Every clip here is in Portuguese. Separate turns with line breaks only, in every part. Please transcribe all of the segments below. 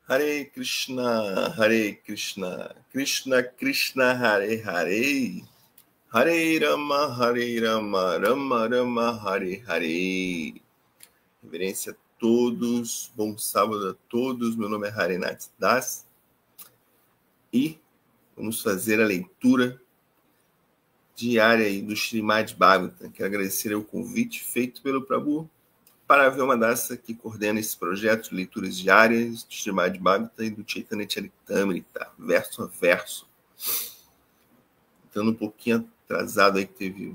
Hare Krishna, Krishna Krishna, Hare Hare, Hare Rama, Rama Rama, Hare Hare. Reverência a todos, bom sábado a todos. Meu nome é Harinat Das e vamos fazer a leitura diária aí do Srimad Bhagavatam. Quero agradecer o convite feito pelo Prabhu para a Vyoma-Dasa, que coordena esse projeto de leituras diárias do Srimad Bhagavatam e do Chaitanya Charitamrita, verso a verso. Estando um pouquinho atrasado aí, que teve... A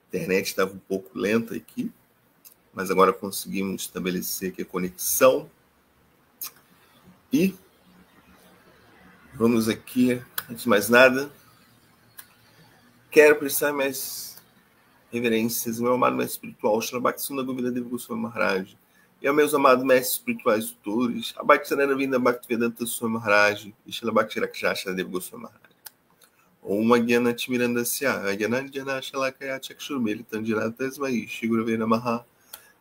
internet estava um pouco lenta aqui, mas agora conseguimos estabelecer aqui a conexão. E vamos aqui, antes de mais nada, quero prestar minhas reverências ao meu amado mestre espiritual, Srila Bhaktisinoda Govindadeva Goswami Maharaj, e aos meus amados mestres espirituais tutores, a Bhaktisarana Vinda Bhaktivedanta Swami Maharaj e Srila Bhakti Rakshasha Deva Goswami Maharaj. Om Agyana Timirandasya, Agyananjana Shalakaya Chakshurmelitam Janatasmai, Shigurave Namaha.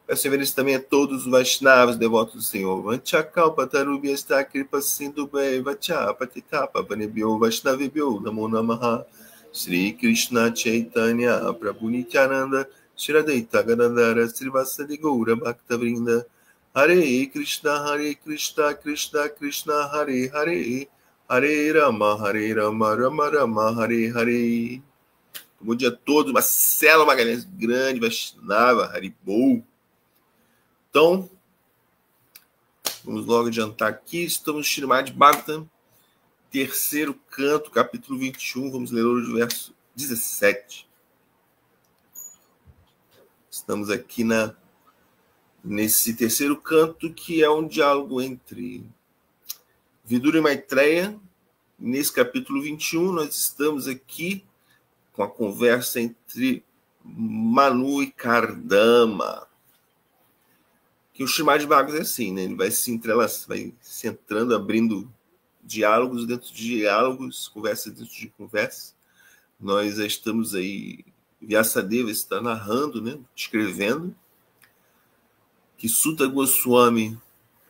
Peço reverência também a todos os Vaishnavas, devotos do Senhor. Vanchakalpa Tarubhyasta Kripa Sindhubhai Vacha Patitapa Vanebhyo Vaishnavebhyo Namo Namaha. Sri Krishna Chaitanya Prabhu Nityananda Shri Advaita Gadadhara Srivasadi Gaura Bhakta Vrinda. Hare Krishna, Krishna Krishna, Hare Hare, Hare Rama, Rama Rama, Hare Hare. Bom dia a todos. Marcelo Magalhães Grande, Vaishnava, Haribol. Então, vamos logo adiantar aqui. Estamos no Srimad Bhagavatam, terceiro canto, capítulo 21. Vamos ler hoje o verso 17. Estamos aqui nesse terceiro canto, que é um diálogo entre Vidura e Maitreya. Nesse capítulo 21, nós estamos aqui com a conversa entre Manu e Kardama. Que o Srimad Bhagavatam é assim, né? Ele vai se entrelaçando, vai se entrando, abrindo diálogos dentro de diálogos, conversa dentro de conversa. Nós já estamos aí, Vyasadeva está narrando, né? Escrevendo, que Sutta Goswami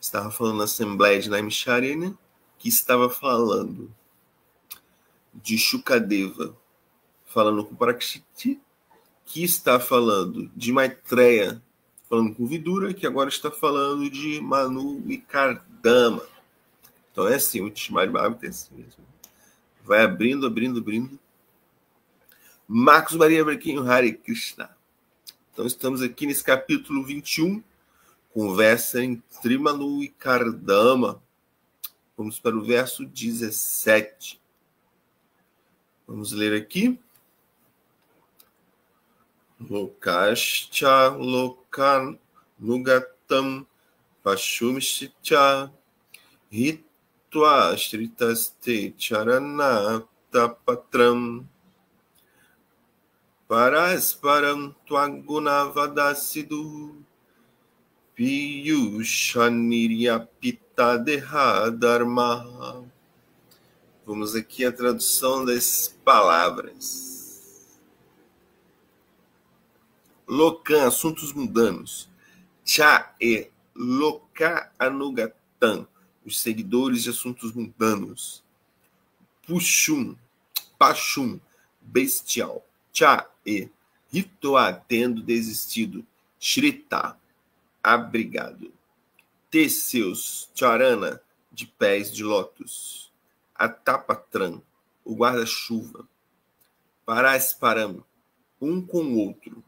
estava falando na Assembleia de Naimisharanya, que estava falando de Shukadeva, falando com Parikshit, que está falando de Maitreya, falando com Vidura, que agora está falando de Manu e Kardama. Então é assim, o Srimad Bhagavatam é assim mesmo. Vai abrindo. Marcos Maria Brequinho, Hare Krishna. Então estamos aqui nesse capítulo 21, conversa entre Manu e Kardama. Vamos para o verso 17. Vamos ler aqui. Lokascha lokan nugatam pashumishcha hitva shritaste charanata patram parasparam tvagunavadasidu piyushaniriapita deha dharma. Vamos aqui a tradução das palavras. Lokan, assuntos mundanos. Cha e Loka Anugatam, os seguidores de assuntos mundanos. Pashum, bestial. Cha e Hitoa, tendo desistido. Shrita, abrigado. Seus, Charana, de pés de lótus. Atapatram, o guarda-chuva. Parasparam, um com o outro.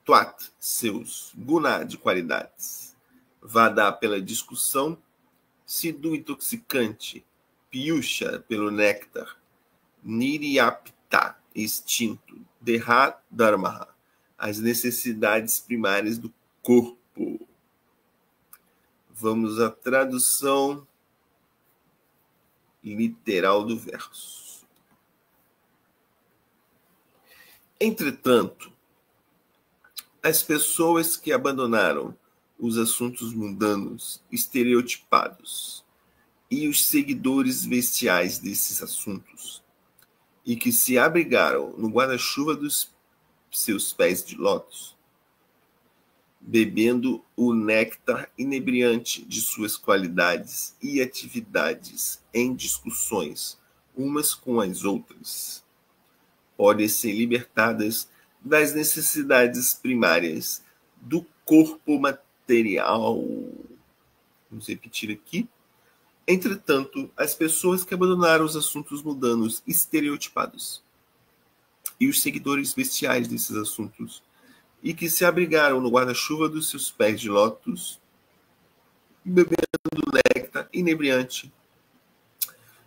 Twat, seus, Guna, de qualidades. Vada, pela discussão. Sidu, intoxicante. Piyusha, pelo néctar. Niriapta, extinto. Deha, dharma, as necessidades primárias do corpo. Vamos à tradução literal do verso. Entretanto, as pessoas que abandonaram os assuntos mundanos estereotipados e os seguidores bestiais desses assuntos, e que se abrigaram no guarda-chuva dos seus pés de lótus, bebendo o néctar inebriante de suas qualidades e atividades em discussões umas com as outras, podem ser libertadas das necessidades primárias do corpo material. Vamos repetir aqui. Entretanto, as pessoas que abandonaram os assuntos mundanos estereotipados e os seguidores bestiais desses assuntos e que se abrigaram no guarda-chuva dos seus pés de lótus, bebendo néctar inebriante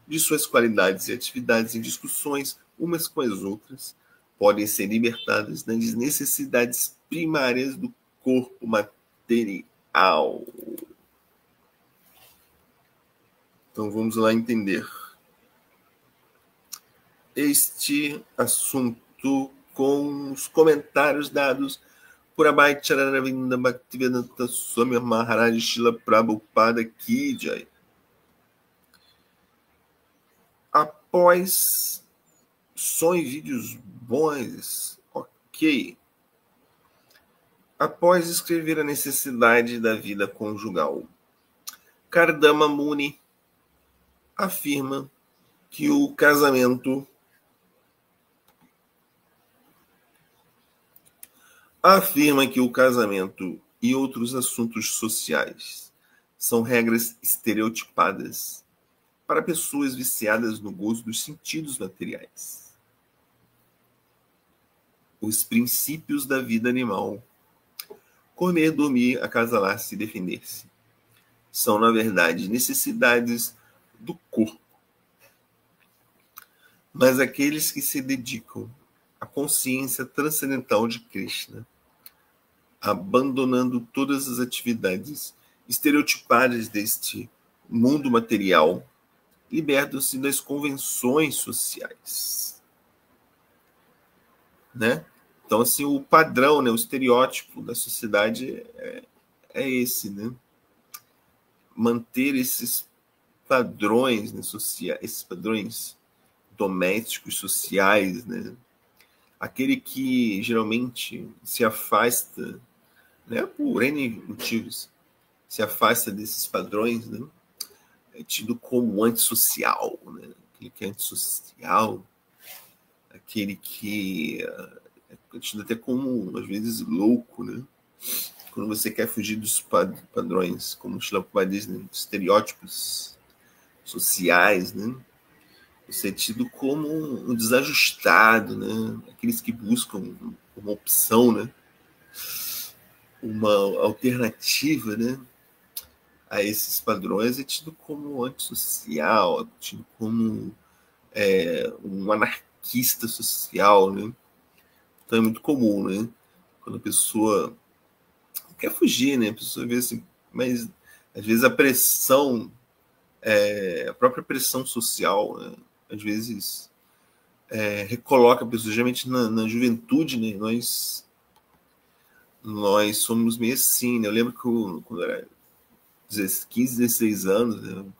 de suas qualidades e atividades em discussões umas com as outras, podem ser libertadas das necessidades primárias do corpo material. Então vamos lá entender este assunto com os comentários dados por Abhay Chararavinda Bhaktivedanta Swami Maharaj Srila Prabhupada Ki Jai. Após som e vídeos bons, ok. Após escrever a necessidade da vida conjugal, Kardama Muni afirma que o casamento e outros assuntos sociais são regras estereotipadas para pessoas viciadas no gozo dos sentidos materiais. Os princípios da vida animal, comer, dormir, acasalar-se e defender-se, são, na verdade, necessidades do corpo. Mas aqueles que se dedicam à consciência transcendental de Krishna, abandonando todas as atividades estereotipadas deste mundo material, libertam-se das convenções sociais. Né? Então, assim, o padrão, né, o estereótipo da sociedade é esse, né? Manter esses padrões, né, sociais, esses padrões domésticos, sociais, né? Aquele que geralmente se afasta, né, por N motivos, se afasta desses padrões, né? É tido como antissocial, né? Aquele que é antissocial, aquele que é tido até como, às vezes, louco, né? Quando você quer fugir dos padrões, como o Srila Prabhupada diz, né? Estereótipos sociais, né? Você é tido como um desajustado, né? Aqueles que buscam uma opção, né? Uma alternativa, né? A esses padrões é tido como antissocial, é tido como um anarquista social, né? Então é muito comum, né? Quando a pessoa quer fugir, né? A pessoa vê assim, mas às vezes a pressão, a própria pressão social, né? Às vezes recoloca a pessoa, geralmente na juventude, né? Nós somos meio assim, né? Eu lembro que quando eu era 15, 16 anos, né? A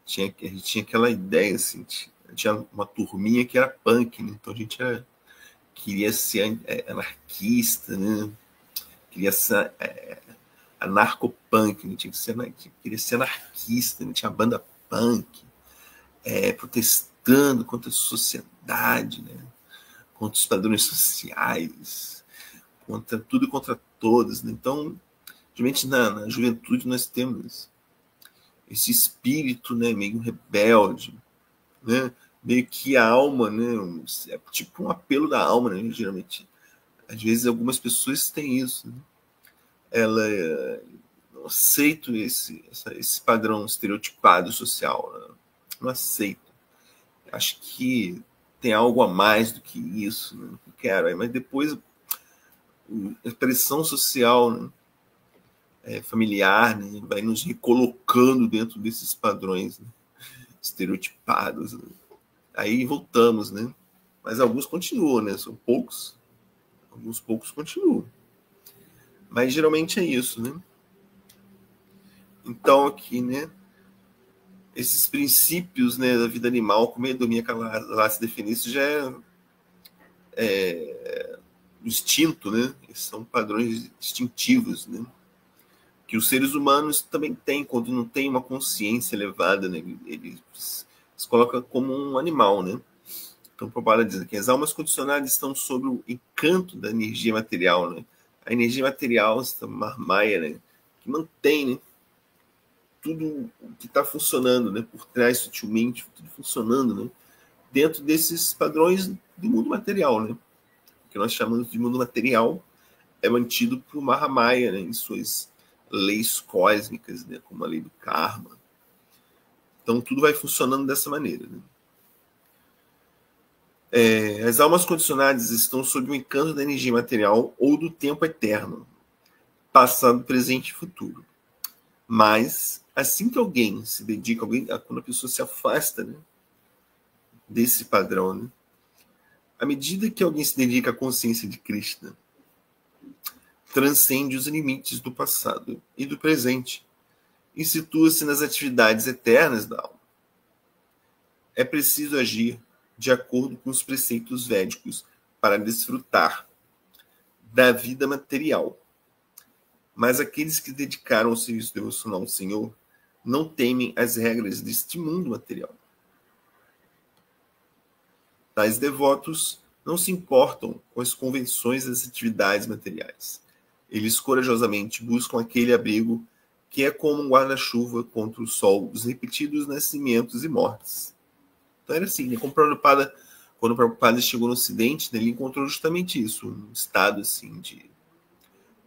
gente tinha aquela ideia, assim, tinha uma turminha que era punk, né? Então a gente queria ser anarquista, né? Queria ser anarcopunk, né? Queria ser anarquista, né? Tinha banda punk, protestando contra a sociedade, né? Contra os padrões sociais, contra tudo e contra todos, né? Então, realmente na juventude nós temos esse espírito, né, meio rebelde, né, meio que a alma, né, é tipo um apelo da alma, né, geralmente. Às vezes algumas pessoas têm isso, né? Ela não aceita esse padrão estereotipado social, né? Não aceito. Acho que tem algo a mais do que isso, né? Eu quero, mas depois a pressão social, né, familiar, né, vai nos recolocando dentro desses padrões, né, estereotipados, né? Aí voltamos, né? Mas alguns continuam, né? São poucos. Alguns poucos continuam. Mas geralmente é isso, né? Então aqui, né? Esses princípios, né, da vida animal, comer, dormir, acasalar, se definir, isso já instinto, né? São padrões instintivos, né? Que os seres humanos também têm quando não tem uma consciência elevada, né? Ele se coloca como um animal, né? Então, Prabhupada diz que as almas condicionadas estão sob o encanto da energia material, né? A energia material, essa marmaia, né? Que mantém, né? Tudo que está funcionando, né? Por trás, sutilmente, tudo funcionando, né? Dentro desses padrões do mundo material, né? O que nós chamamos de mundo material é mantido por Mahamaya, né? Em suas leis cósmicas, né? Como a lei do karma. Então, tudo vai funcionando dessa maneira, né? As almas condicionadas estão sob o encanto da energia material ou do tempo eterno, passado, presente e futuro. Mas, assim que alguém se dedica, quando a pessoa se afasta, né, desse padrão, né, à medida que alguém se dedica à consciência de Krishna, transcende os limites do passado e do presente e situa-se nas atividades eternas da alma. É preciso agir de acordo com os preceitos védicos para desfrutar da vida material. Mas aqueles que dedicaram o serviço devocional ao Senhor não temem as regras deste mundo material. Tais devotos não se importam com as convenções das atividades materiais. Eles corajosamente buscam aquele abrigo que é como um guarda-chuva contra o sol dos repetidos nascimentos e mortes. Então era assim, né? Quando o Prabhupada chegou no Ocidente, né, ele encontrou justamente isso, um estado assim de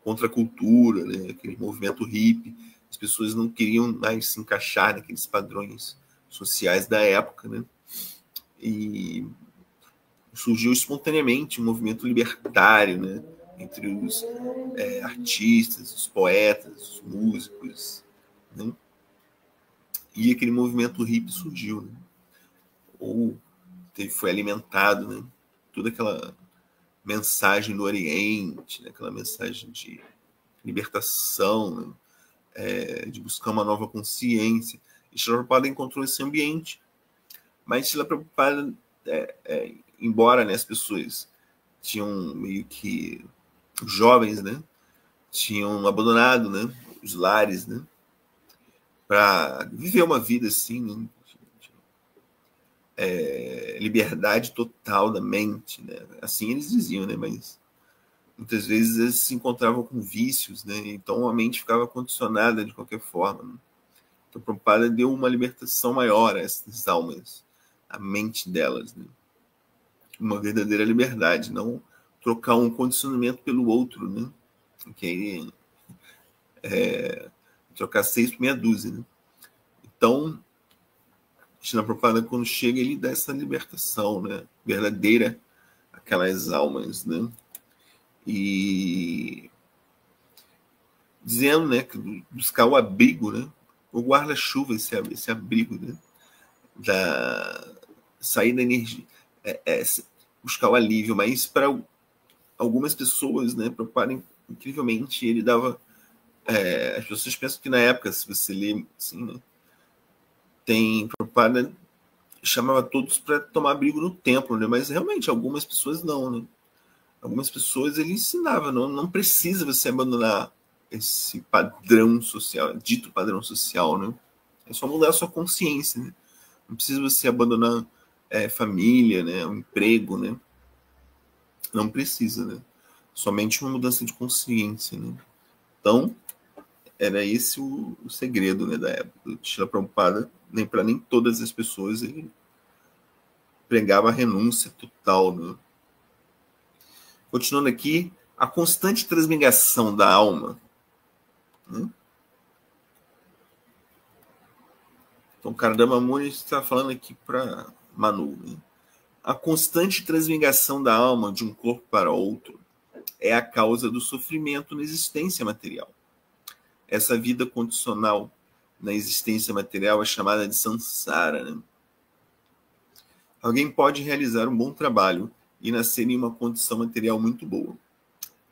contracultura, né, aquele movimento hippie. As pessoas não queriam mais se encaixar naqueles padrões sociais da época, né? E surgiu espontaneamente um movimento libertário, né, entre os artistas, os poetas, os músicos, né? E aquele movimento hippie surgiu, né? Ou foi alimentado, né? Toda aquela mensagem do Oriente, né? Aquela mensagem de libertação, né? De buscar uma nova consciência. E Srila Prabhupada encontrou esse ambiente. Mas Srila Prabhupada, embora, né, as pessoas tinham meio que os jovens, né, tinham abandonado, né, os lares, né, para viver uma vida assim, né, liberdade total da mente, né? Assim eles diziam, né? Mas muitas vezes eles se encontravam com vícios, né? Então a mente ficava condicionada de qualquer forma, né? Então Prabhupada deu uma libertação maior a essas almas, a mente delas, né? Uma verdadeira liberdade, não trocar um condicionamento pelo outro, né? Que trocar 6 por meia dúzia, né? Então Krishna Prabhupada, quando chega, ele dá essa libertação, né? Verdadeira, aquelas almas, né? E dizendo, né, que buscar o abrigo, né? O guarda-chuva, esse abrigo, né? Da sair da energia, buscar o alívio, mas para algumas pessoas, né? Prabhupada, incrivelmente, ele dava. As pessoas pensam que na época, se você lê, assim, né? Tem Prabhupada chamava todos para tomar abrigo no templo, né? Mas realmente algumas pessoas não, né? Algumas pessoas ele ensinava, não precisa você abandonar esse padrão social, dito padrão social, né? É só mudar a sua consciência, né? Não precisa você abandonar família, né? O emprego, né? Não precisa, né? Somente uma mudança de consciência, né? Então, era esse o segredo, né, da época do Srila Prabhupada. Nem todas as pessoas ele pregava a renúncia total, né? Continuando aqui, a constante transmigração da alma, né? Então, Kardama Muni está falando aqui para Manu, né? A constante transmigração da alma de um corpo para outro é a causa do sofrimento na existência material. Essa vida condicional na existência material é chamada de samsara, né? Alguém pode realizar um bom trabalho e nascer em uma condição material muito boa,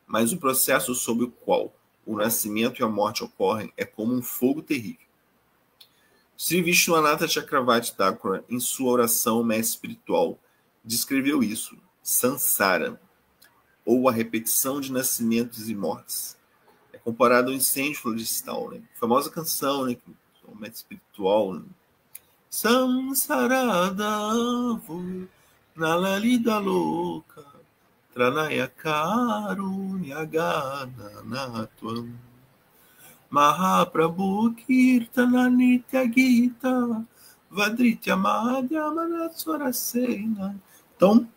mas o processo sob o qual o nascimento e a morte ocorrem é como um fogo terrível. Sri Vishwanatha Chakravarti Thakura, em sua oração mestre espiritual, descreveu isso, samsara, ou a repetição de nascimentos e mortes. É comparado ao incêndio florestal, né? A famosa canção, né? Que é um método espiritual, né? Samsaradavu nalalida louca tranaya karunyagana natvam Mahaprabhu Kirtana Nitya Gita Vadritya Madhya Manaswarasena. Então,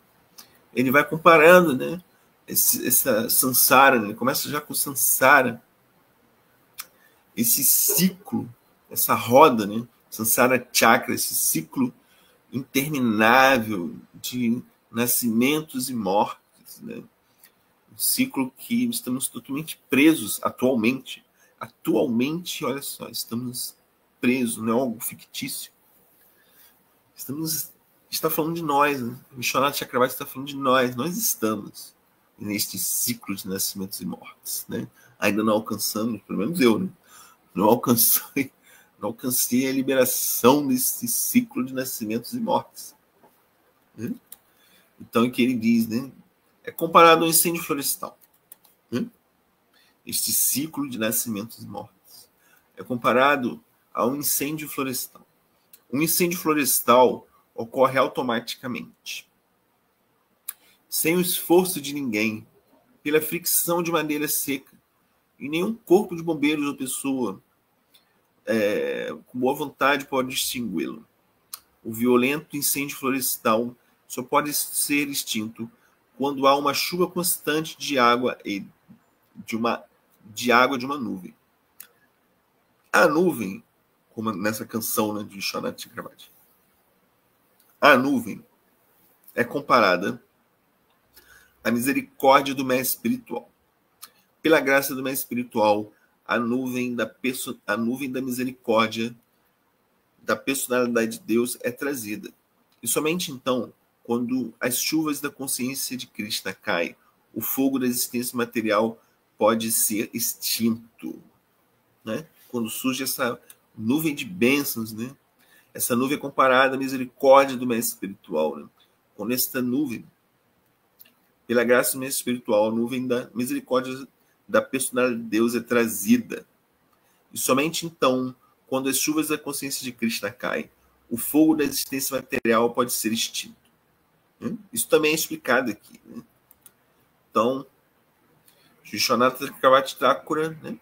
ele vai comparando, né? Essa samsara, né? Começa já com samsara, esse ciclo, essa roda, né? Samsara chakra, esse ciclo interminável de nascimentos e mortes, né? Um ciclo que estamos totalmente presos atualmente. Atualmente, olha só, estamos presos, não é algo fictício. Está falando de nós, né? O Vishwanath Chakravarti está falando de nós estamos neste ciclo de nascimentos e mortes, né? Ainda não alcançamos, pelo menos eu, né? Não alcancei a liberação desse ciclo de nascimentos e mortes. Né? Então, o que ele diz, né? É comparado ao incêndio florestal. Né? Este ciclo de nascimentos e mortes é comparado ao incêndio florestal. Um incêndio florestal ocorre automaticamente, sem o esforço de ninguém, pela fricção de madeira seca, e nenhum corpo de bombeiros ou pessoa com boa vontade pode extingui-lo. O violento incêndio florestal só pode ser extinto quando há uma chuva constante de água de uma nuvem. A nuvem, como nessa canção, né, de Vishwanath Chakravarti, a nuvem é comparada à misericórdia do mestre espiritual. Pela graça do mestre espiritual, a nuvem da misericórdia, da personalidade de Deus é trazida. E somente então, quando as chuvas da consciência de Krishna caem, o fogo da existência material pode ser extinto. Né? Quando surge essa nuvem de bênçãos, né? Essa nuvem é comparada à misericórdia do mestre espiritual. Né? Quando esta nuvem, pela graça do mestre espiritual, a nuvem da misericórdia da personalidade de Deus é trazida. E somente então, quando as chuvas da consciência de Krishna caem, o fogo da existência material pode ser extinto. Isso também é explicado aqui. Né? Então, Vishwanath Chakravarti Thakura, né?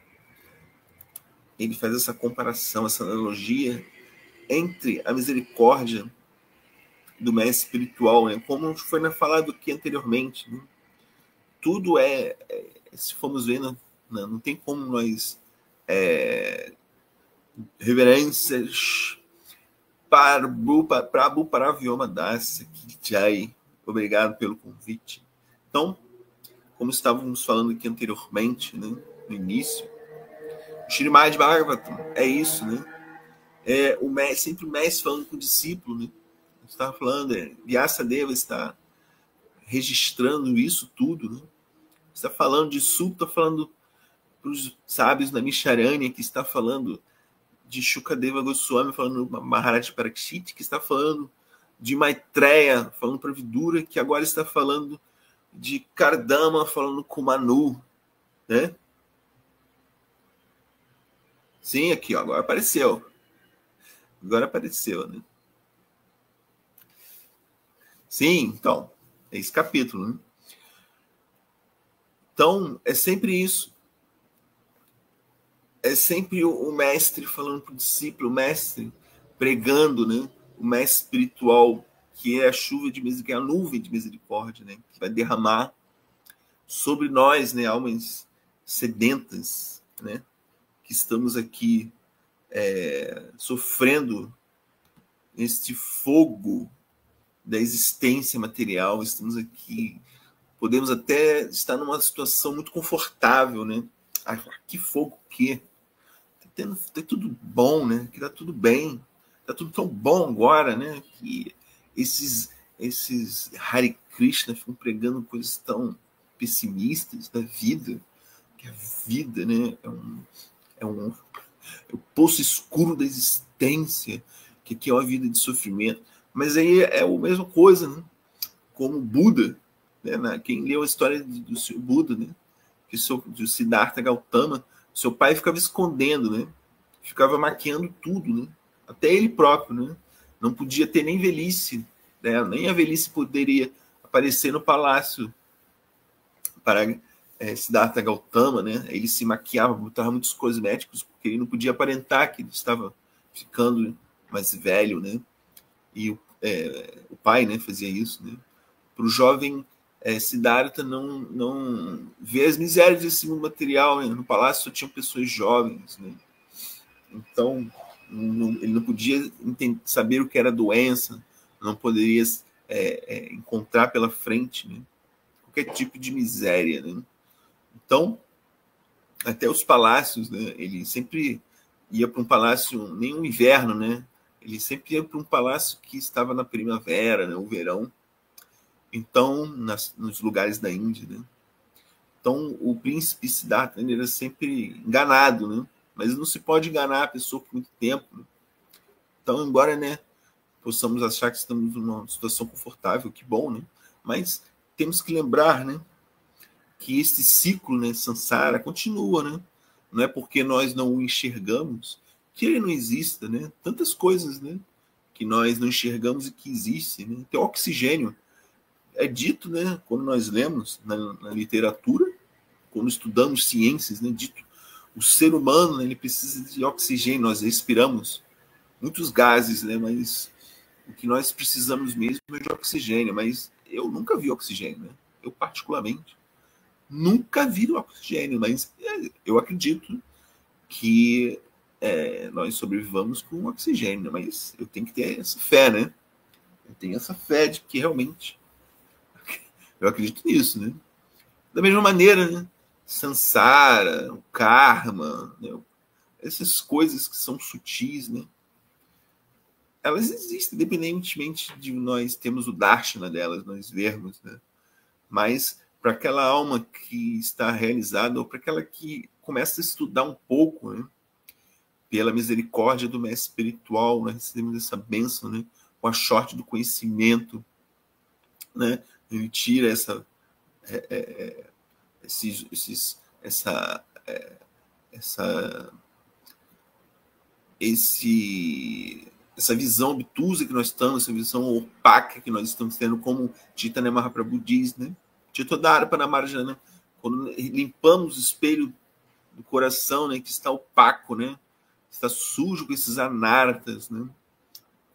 Ele faz essa comparação, essa analogia entre a misericórdia do mestre espiritual, né? Como foi falado aqui anteriormente. Né? Tudo se formos vendo, não tem como nós reverências Prabhu Paravyoma Dasa Jai. Obrigado pelo convite. Então, como estávamos falando aqui anteriormente, né, no início, o Srimad Bhagavatam é isso, né? Sempre o mestre falando com o discípulo, né? Está falando, Vyasadeva está registrando isso tudo, né? Está falando de Sutta, está falando para os sábios da Misharanya, que está falando de Shukadeva Goswami, falando para Maharaj Parikshit, que está falando de Maitreya, falando para Vidura, que agora está falando de Kardama, falando com Manu, né? Sim, aqui, ó, agora apareceu. Né? Sim, então, é esse capítulo, né? Então, é sempre isso. É sempre o mestre falando para o discípulo, o mestre pregando, né? O mestre espiritual, que é a chuva de misericórdia, que é a nuvem de misericórdia, né? Que vai derramar sobre nós, né? Almas sedentas, né? Que estamos aqui sofrendo este fogo da existência material, estamos aqui, podemos até estar numa situação muito confortável, né? Que fogo que tá tudo bom, né? Que tá tudo bem, tá tudo tão bom agora, né? Que esses Hare Krishna ficam pregando coisas tão pessimistas da vida, que a vida, né? É o poço escuro da existência, que aqui é uma vida de sofrimento. Mas aí é a mesma coisa, né? Como Buda, né? Quem leu a história do Sr. Buda, né? Do Siddhartha Gautama, seu pai ficava escondendo, né? Ficava maquiando tudo, né? Até ele próprio, né? Não podia ter nem velhice, né? Nem a velhice poderia aparecer no palácio para Siddhartha Gautama, né? Ele se maquiava, botava muitos cosméticos, porque ele não podia aparentar que ele estava ficando mais velho, né? E o pai, né, fazia isso, né? Para o jovem Siddhartha não ver as misérias desse mundo material, né? No palácio só tinham pessoas jovens, né? Então ele não podia saber o que era doença, não poderia encontrar pela frente, né? Qualquer tipo de miséria, né? Então até os palácios, né? Ele sempre ia para um palácio, nem no inverno, né? Ele sempre ia para um palácio que estava na primavera, né? O verão. Então, nos lugares da Índia, né? Então, o príncipe Siddhartha ele era sempre enganado, né? Mas não se pode enganar a pessoa por muito tempo. Né? Então, embora, né, possamos achar que estamos numa situação confortável, que bom, né? Mas temos que lembrar, né, que esse ciclo, né, samsara, continua, né? Não é porque nós não o enxergamos que ele não exista, né? Tantas coisas, né, que nós não enxergamos e que existem, né? Tem oxigênio. É dito, né, quando nós lemos na literatura, quando estudamos ciências, né, dito o ser humano, né, ele precisa de oxigênio, nós respiramos muitos gases, né, mas o que nós precisamos mesmo é de oxigênio, mas eu nunca vi oxigênio, né? Eu particularmente nunca vi oxigênio, mas eu acredito que nós sobrevivamos com oxigênio, mas eu tenho que ter essa fé, né? Eu tenho essa fé de que realmente eu acredito nisso, né? Da mesma maneira, né? Sansara, o karma, né? Essas coisas que são sutis, né? Elas existem, independentemente de nós termos o darshana delas, nós vermos, né? Mas para aquela alma que está realizada, ou para aquela que começa a estudar um pouco, né? Pela misericórdia do mestre espiritual, nós recebemos essa bênção, né? Com a sorte do conhecimento, né? Ele tira essa visão obtusa que nós estamos, essa visão opaca que nós estamos tendo, como Chaitanya Mahaprabhu diz, né? Chitodhara, quando limpamos o espelho do coração, né, que está opaco, né? Está sujo com esses anartas, né?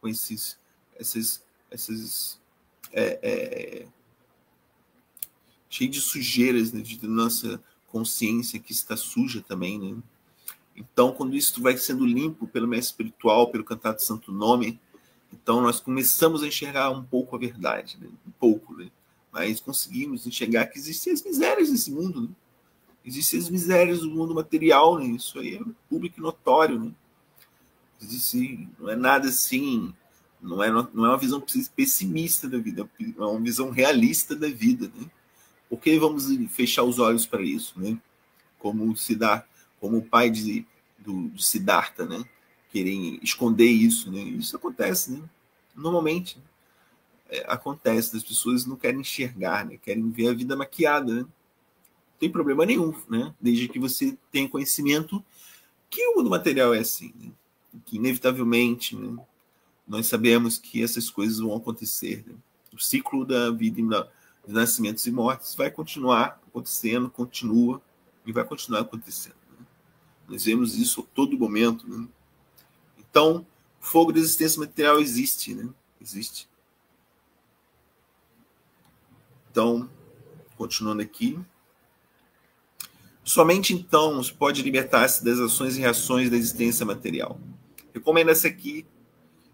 Com essas cheio de sujeiras, né, de nossa consciência que está suja também, né? Então, quando isso vai sendo limpo pelo mestre espiritual, pelo cantar do Santo Nome, então nós começamos a enxergar um pouco a verdade, né? Um pouco, né? Mas conseguimos enxergar que existem as misérias nesse mundo, né? Existem as misérias do mundo material, né? Isso aí é público e notório, né? Existe, não é nada assim, não é uma visão pessimista da vida, é uma visão realista da vida, né? Por que vamos fechar os olhos para isso, né? Como o pai do Siddhartha, né? Querem esconder isso, né? Isso acontece, né? Normalmente acontece, as pessoas não querem enxergar, né? Querem ver a vida maquiada, né? Não tem problema nenhum, né? Desde que você tenha conhecimento que o mundo material é assim, né? Que inevitavelmente, né, nós sabemos que essas coisas vão acontecer, né? O ciclo da vida de nascimentos e mortes vai continuar acontecendo, continua e vai continuar acontecendo. Né? Nós vemos isso a todo momento, né? Então, o fogo da existência material existe, né? Existe. Então, continuando aqui. Somente então se pode libertar-se das ações e reações da existência material. Recomenda-se aqui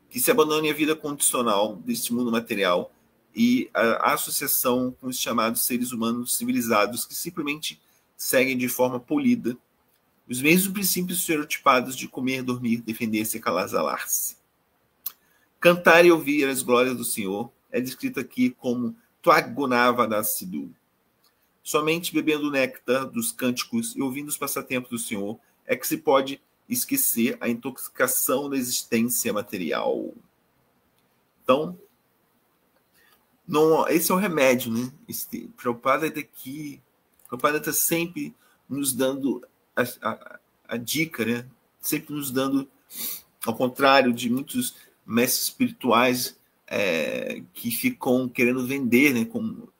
que se abandone a vida condicional deste mundo material e a associação com os chamados seres humanos civilizados que simplesmente seguem de forma polida os mesmos princípios estereotipados de comer, dormir, defender-se e acasalar-se. Cantar e ouvir as glórias do Senhor é descrito aqui como Twagunavadasidu. Somente bebendo o néctar dos cânticos e ouvindo os passatempos do Senhor é que se pode esquecer a intoxicação da existência material. Então, Não, esse é o remédio, né? Prabhupada está sempre nos dando a dica, né? Sempre nos dando, ao contrário de muitos mestres espirituais que ficam querendo vender, né? Como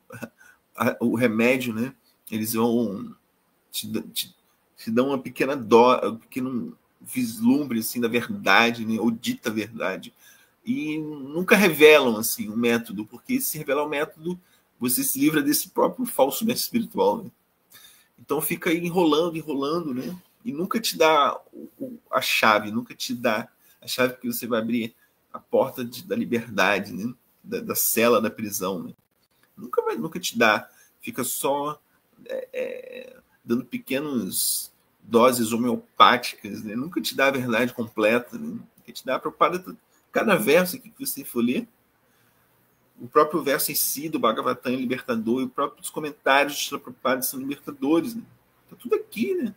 o remédio, né? Eles vão te dão uma pequena um pequeno vislumbre assim da verdade, né? Ou dita verdade, e nunca revelam assim o método, porque se revelar o método, você se livra desse próprio falso mestre espiritual, né? Então fica aí enrolando, né? E nunca te dá a chave, nunca te dá a chave que você vai abrir a porta da liberdade, né? Da cela da prisão, né? Nunca te dá, fica só dando pequenas doses homeopáticas, né? Nunca te dá a verdade completa, né? Nunca te dá cada verso aqui que você for ler, o próprio verso em si do Bhagavatam é libertador, e os próprios comentários de Srila Prabhupada são libertadores, né? Tá tudo aqui, né?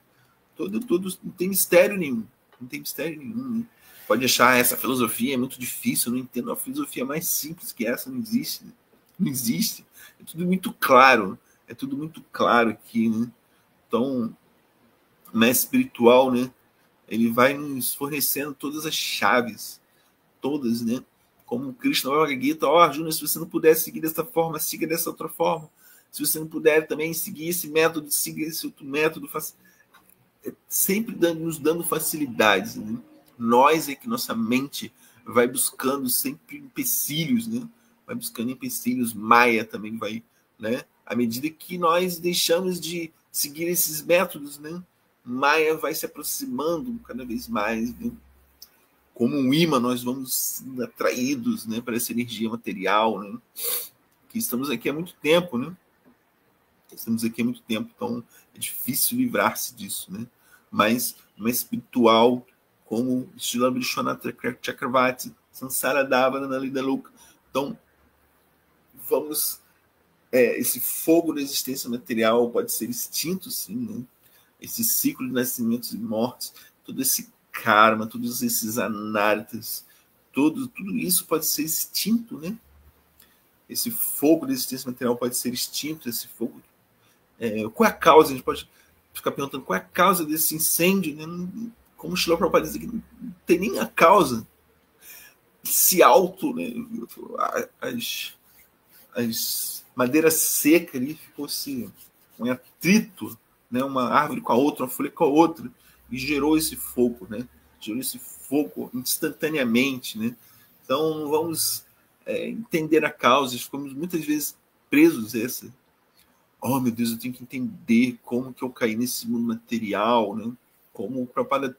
Todo, não tem mistério nenhum. Não tem mistério nenhum, né? Pode achar essa filosofia é muito difícil, eu não entendo. Uma filosofia mais simples que essa não existe, né? Não existe. É tudo muito claro. É tudo muito claro aqui, né? Então, o mestre espiritual, né? Ele vai nos fornecendo todas as chaves, todas, né? Como Krishna Bhagavad Gita, Arjuna, se você não puder seguir dessa forma, siga dessa outra forma. Se você não puder também seguir esse método, siga esse outro método. Sempre nos dando facilidades, né? Nós é que nossa mente vai buscando sempre empecilhos, né? Vai buscando empecilhos. Maya também vai, né? À medida que nós deixamos de seguir esses métodos, né? Maya vai se aproximando cada vez mais, né? Como um imã, nós vamos atraídos, né, para essa energia material, né? Que estamos aqui há muito tempo, né? Estamos aqui há muito tempo, então é difícil livrar-se disso, né? Mas uma espiritual como Srila Vishwanath Chakravarti, Sansara Davana na Lida Louca. Então, vamos. Esse fogo da existência material pode ser extinto, sim, né? Esse ciclo de nascimentos e mortes, todo esse karma, todos esses anartas, tudo isso pode ser extinto, né? Esse fogo da existência material pode ser extinto, esse fogo. Qual é a causa? A gente pode ficar perguntando qual é a causa desse incêndio, né? Como o Srila Prabhupada diz aqui, não tem nem a causa. Se alto, né? As madeiras secas ali ficou assim, um atrito, né? Uma árvore com a outra, uma folha com a outra, e gerou esse fogo, né? Gerou esse fogo instantaneamente, né? Então vamos entender a causa. Ficamos muitas vezes presos a essa. Oh, meu Deus, eu tenho que entender como que eu caí nesse mundo material, né? Como o Prabhupada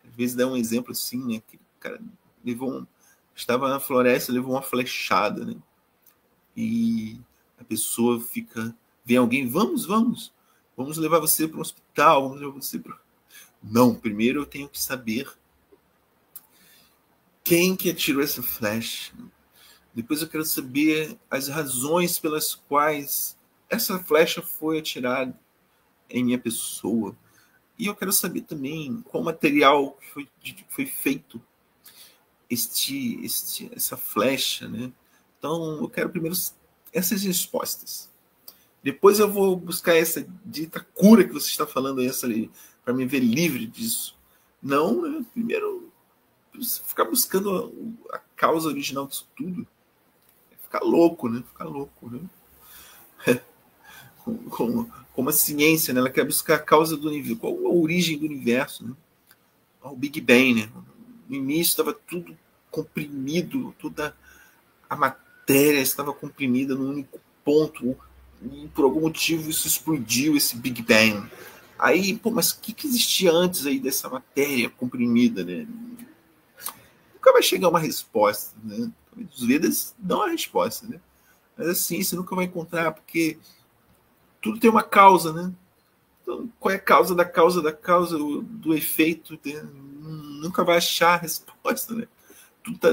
às vezes dá um exemplo assim, né? Que o cara estava na floresta, levou uma flechada, né? E a pessoa vem alguém, vamos levar você para o hospital, vamos levar você para... Não, primeiro eu tenho que saber quem que atirou essa flecha. Depois eu quero saber as razões pelas quais essa flecha foi atirada em minha pessoa. E eu quero saber também qual material foi feito essa flecha, né? Então, eu quero primeiro essas respostas. Depois eu vou buscar essa dita cura que você está falando, para me ver livre disso. Não, né? Primeiro, ficar buscando a causa original disso tudo. Ficar louco, né? Ficar louco, né? Como a ciência, né? Ela quer buscar a causa do universo. Qual a origem do universo, né? O Big Bang, né? No início estava tudo comprimido, toda a matéria estava comprimida num único ponto, e por algum motivo isso explodiu, esse Big Bang. Aí, mas o que existia antes aí dessa matéria comprimida, né? Nunca vai chegar uma resposta, né? Os Vedas dão a resposta, né? Mas a ciência nunca vai encontrar, porque tudo tem uma causa, né? Então, qual é a causa da causa do efeito? Nunca vai achar a resposta, né? Tudo tá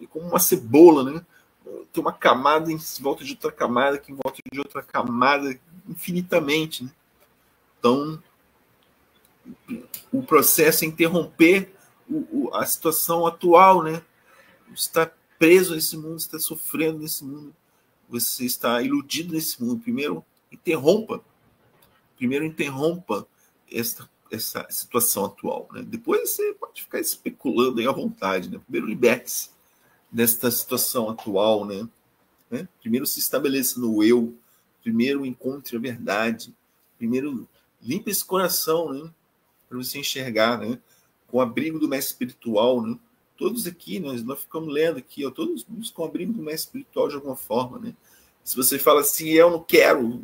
como uma cebola, né? Tem uma camada em volta de outra camada, que em volta de outra camada, infinitamente, né? Então, o processo é interromper a situação atual, né? Está preso nesse mundo, está sofrendo nesse mundo, você está iludido nesse mundo. Primeiro interrompa essa situação atual, né? Depois você pode ficar especulando aí à vontade, né? Primeiro liberte-se desta situação atual, né? Primeiro se estabeleça no eu, primeiro encontre a verdade, primeiro limpe esse coração, né? Para você enxergar, né? Com o abrigo do mestre espiritual, né? Todos aqui, nós ficamos lendo aqui, ó, todos buscam o abrigo do mestre espiritual de alguma forma, né? Se você fala assim, eu não quero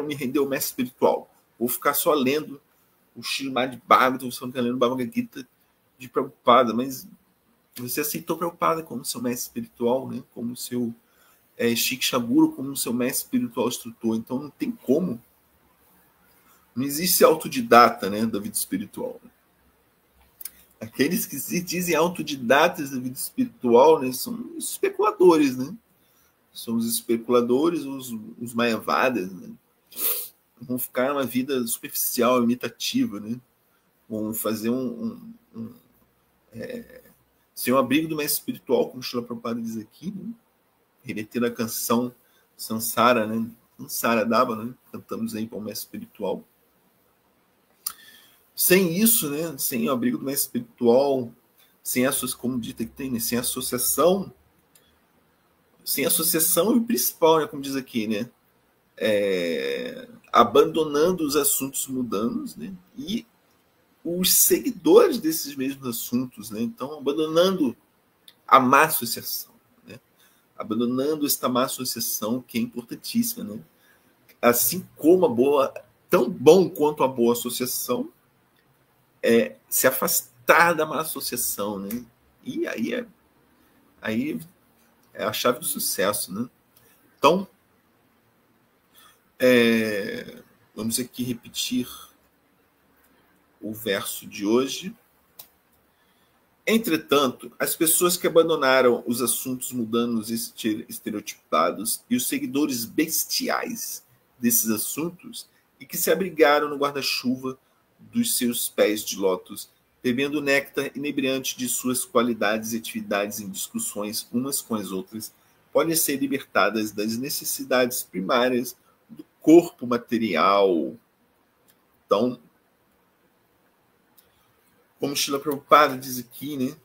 me render ao mestre espiritual, vou ficar só lendo o Srimad Bhagavatam, você não está lendo o Bhagavad Gita de Prabhupada, mas você aceitou Prabhupada como seu mestre espiritual, né? Como seu Shiksha Guru, como seu mestre espiritual instrutor. Então não tem como. Não existe autodidata, né, da vida espiritual. Aqueles que se dizem autodidatas da vida espiritual, né, são os especuladores, né? São os especuladores, os mayavadas, né? Vão ficar numa vida superficial, imitativa, né? Vão fazer sem o abrigo do mestre espiritual, como o Srila Prabhupada diz aqui, né? Remeter a canção Sansara, né? Sansara Dava, né? Cantamos aí para o mestre espiritual. Sem isso, né? Sem o abrigo do mestre espiritual, como dita que tem, né? Sem associação e o principal, né? Como diz aqui, né? Abandonando os assuntos mundanos, né? E os seguidores desses mesmos assuntos, né? Então, abandonando a má associação, né? Abandonando esta má associação que é importantíssima, né? Assim como tão bom quanto a boa associação, se afastar da má associação, né? E aí é a chave do sucesso, né? Então, vamos aqui repetir o verso de hoje. Entretanto, as pessoas que abandonaram os assuntos mundanos estereotipados e os seguidores bestiais desses assuntos e que se abrigaram no guarda-chuva dos seus pés de lótus, bebendo o néctar inebriante de suas qualidades e atividades em discussões umas com as outras, podem ser libertadas das necessidades primárias do corpo material. Então, como Srila Prabhupada diz aqui, né?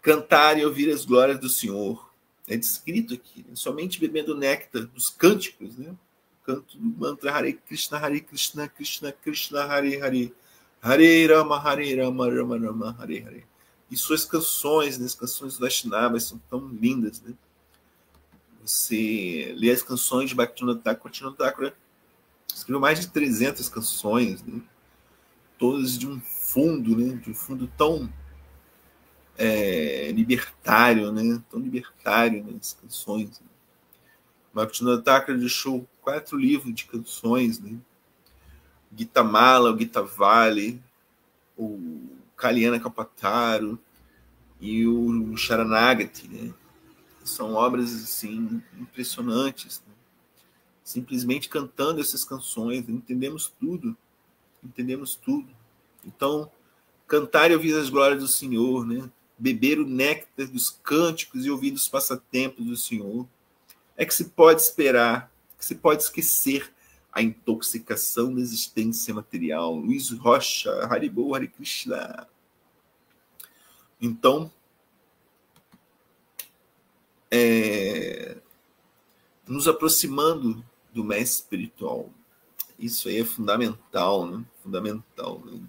Cantar e ouvir as glórias do Senhor. É descrito aqui, né? Somente bebendo o néctar dos cânticos, né? Canto do mantra Hare Krishna, Krishna Krishna, Hare Hare, Hare Rama, Rama Rama, Hare Hare. E suas canções, né? As canções do Vaishnava são tão lindas, né? Você lê as canções de Bhaktivinoda Thakur escreveu mais de 300 canções, né? Todas de um fundo, né? De um fundo tão libertário, né? Tão libertário nas canções. Né? Bhaktivinoda Thakur deixou 4 livros de canções, né? Gita Mala, o Gita Valley, o Kalyana Kalpataru e o Sharanagati, né? São obras assim impressionantes, né? Simplesmente cantando essas canções, né? Entendemos tudo. Então, cantar e ouvir as glórias do Senhor, né? Beber o néctar dos cânticos e ouvir os passatempos do Senhor, é que se pode esperar, que se pode esquecer a intoxicação da existência material. Luiz Rocha, Haribo, Hare Krishna. Então, nos aproximando do mestre espiritual. Isso aí é fundamental, né? Fundamental, né?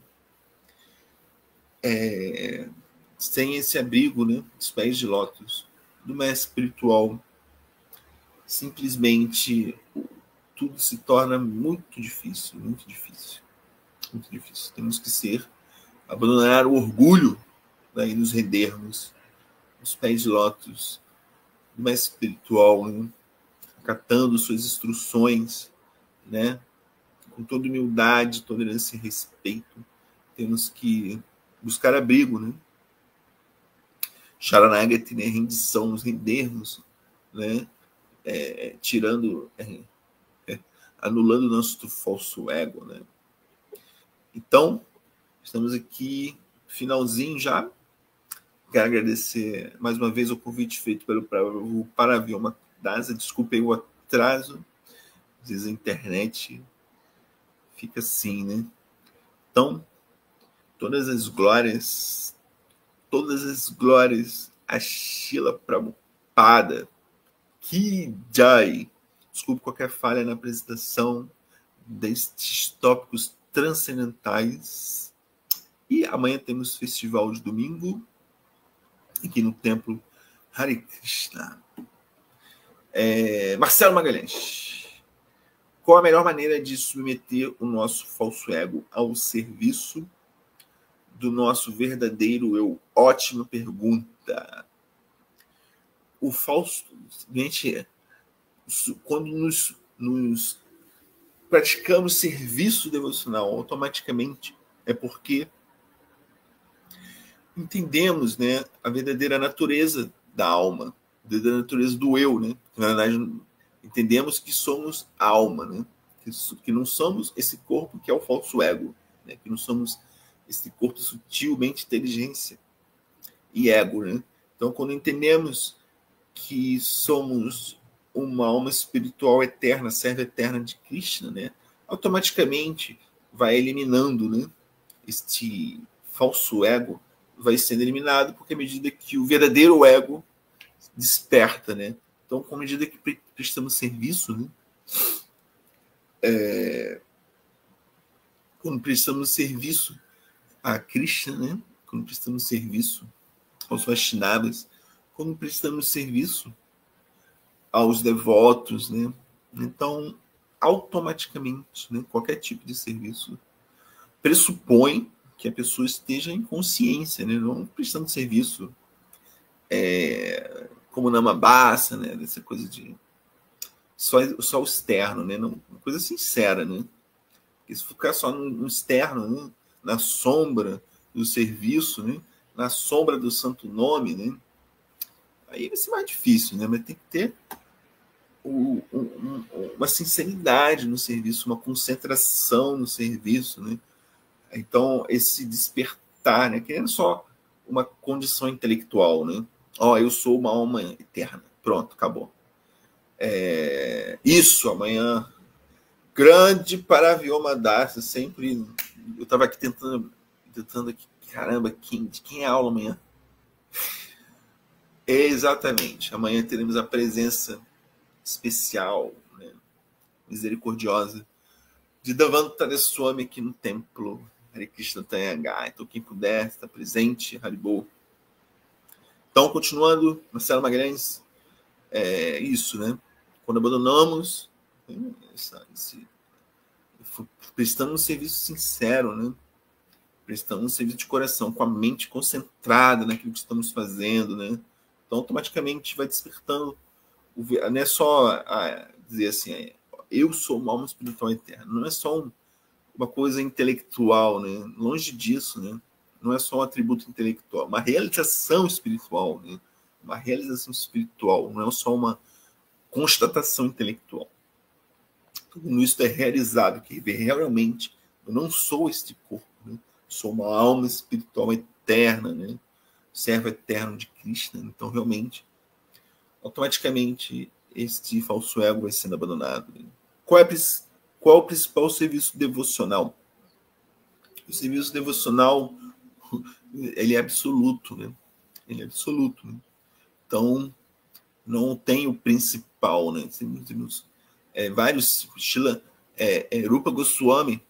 Sem esse abrigo, né? Os pés de lótus do mestre espiritual, simplesmente tudo se torna muito difícil, muito difícil, muito difícil. Temos que abandonar o orgulho, né, e nos rendermos os pés de lótus do mestre espiritual, né, acatando suas instruções, né, com toda humildade, tolerância e respeito. Temos que buscar abrigo, né? Sharanagati, né, rendição, nos rendermos, né, tirando, anulando o nosso falso ego, né? Então, estamos aqui, finalzinho já. Quero agradecer mais uma vez o convite feito pelo Paravyoma Dasa. Desculpe aí atraso. Diz a internet, fica assim, né? Então, todas as glórias a Srila Prabhupada, que Jai. Desculpe qualquer falha na apresentação destes tópicos transcendentais. E amanhã temos festival de domingo, aqui no templo Hare Krishna. Marcelo Magalhães. Qual a melhor maneira de submeter o nosso falso ego ao serviço do nosso verdadeiro eu? Ótima pergunta. O falso... Gente, quando nos praticamos serviço devocional, automaticamente é porque entendemos, né, a verdadeira natureza da alma, a verdadeira natureza do eu, né? Na verdade, entendemos que somos alma, né? Que não somos esse corpo que é o falso ego, né? Que não somos esse corpo sutil, mente, inteligência e ego, né? Então, quando entendemos que somos uma alma espiritual eterna, serva eterna de Krishna, né? Automaticamente vai eliminando, né, este falso ego, vai sendo eliminado, porque à medida que o verdadeiro ego desperta, né? Então, à medida que prestamos serviço, né, quando prestamos serviço a Krishna, né, quando prestamos serviço aos Vaishnavas, quando prestamos serviço aos devotos, né, então automaticamente, né, qualquer tipo de serviço pressupõe que a pessoa esteja em consciência, né, não prestando serviço como namabasa, né, dessa coisa de só o externo, né, não, uma coisa sincera, né, porque se ficar só no externo, né, na sombra do serviço, né, na sombra do santo nome, né, aí vai ser mais difícil, né, mas tem que ter uma sinceridade no serviço, uma concentração no serviço, né? Então, esse despertar, né? Que não é só uma condição intelectual, né? Eu sou uma alma eterna. Pronto, acabou. Isso, amanhã. Grande Paravyoma Dasa, sempre. Eu estava aqui tentando aqui, caramba, de quem é a aula amanhã? Exatamente. Amanhã teremos a presença especial, né, misericordiosa, de Davanta Swami aqui no templo Hare Krishna Tanhangá. Então, quem puder estar presente, Haribo. Então, continuando, Marcelo Magalhães, isso, né? Quando abandonamos, prestando um serviço sincero, né? Prestando um serviço de coração, com a mente concentrada naquilo que estamos fazendo, né? Então, automaticamente vai despertando. Não é só dizer assim, eu sou uma alma espiritual eterna. Não é só uma coisa intelectual, né? Longe disso, né? Não é só um atributo intelectual, uma realização espiritual, né? Uma realização espiritual, não é só uma constatação intelectual. Quando isso é realizado, que realmente eu não sou este corpo, né? Sou uma alma espiritual eterna, né? Servo eterno de Krishna. Então, realmente, automaticamente, este falso ego vai sendo abandonado. Né? Qual é o principal serviço devocional? O serviço devocional, ele é absoluto, né? Ele é absoluto, né? Então, não tem o principal, né? Temos vários, Rupa Goswami,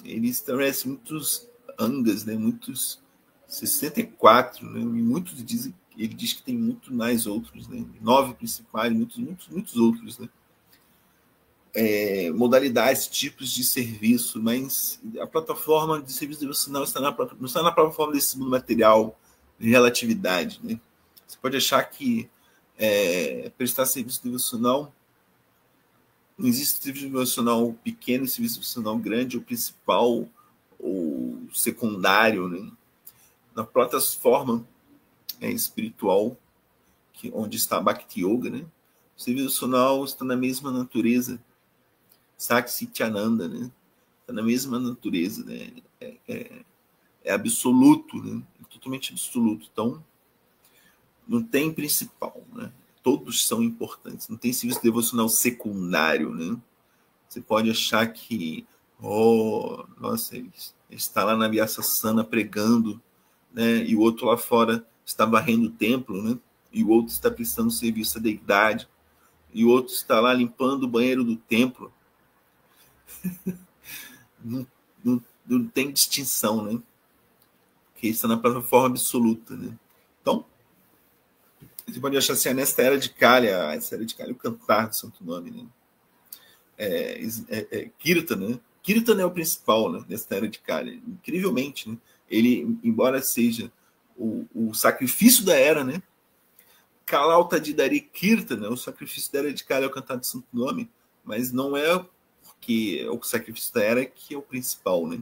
ele estabelece muitos angas, né? Muitos 64, né? E muitos dizem, ele diz que tem muito mais outros, né? 9 principais, muitos outros, né? Modalidades, tipos de serviço, mas a plataforma de serviço devocional não está na plataforma desse mundo material de relatividade, né? Você pode achar que prestar serviço devocional, não existe serviço devocional pequeno, serviço devocional grande, ou principal, ou secundário, né? Na plataforma espiritual, onde está a Bhakti Yoga, né? O serviço devocional está na mesma natureza, Saksityananda, né? Está na mesma natureza, né? É absoluto, né? É totalmente absoluto. Então, não tem principal, né? todos são importantes. Não tem serviço devocional secundário, né? Você pode achar que, nossa, ele está lá na Vyasasana pregando, né? E o outro lá fora está varrendo o templo, né? E o outro está prestando serviço à deidade. E o outro está lá limpando o banheiro do templo. Não tem distinção, né? Porque isso está na plataforma absoluta, né? Então, você pode achar assim, nesta era de Kálya, essa era de Kálya, o cantar do santo nome, né? Kirtana, né? Kirtana é o principal, né, nesta era de Kálya. Incrivelmente, né? Ele, embora seja o sacrifício da era, né? Kalalta de Dari Kirtana, o sacrifício da era de Kálya é o cantar do santo nome, mas não é porque o sacrifício da era que é o principal, né?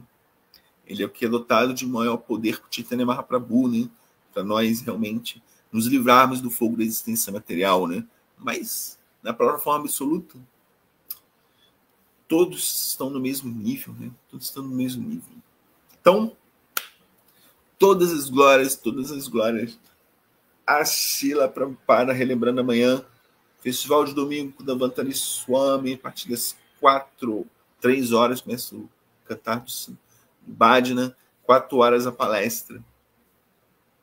Ele é o que é dotado de maior poder por Chaitanya Mahaprabhu, né? Para nós realmente nos livrarmos do fogo da existência material, né? Mas, na própria forma absoluta, todos estão no mesmo nível, né? Todos estão no mesmo nível. Então, todas as glórias a Srila Prabhupada, relembrando amanhã, festival de domingo da Vantari Swami, a partir das 3 horas, começa o cantar do Bhajana, 4 horas a palestra.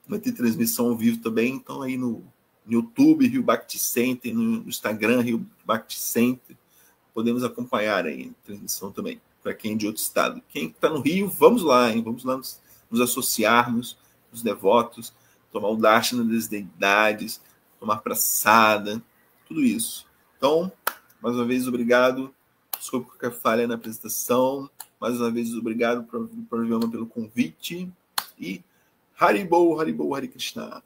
Vai ter transmissão ao vivo também, então aí no YouTube, Rio Bhakti Center, no Instagram, Rio Bhakti Center, podemos acompanhar aí a transmissão também, para quem é de outro estado. Quem está no Rio, vamos lá, hein? Vamos lá nos associarmos, os devotos, tomar o darshana das deidades, tomar praçada, tudo isso. Então, mais uma vez, obrigado. Desculpa qualquer falha na apresentação. Mais uma vez, obrigado pelo programa, pelo convite. E Haribol, Hare Krishna.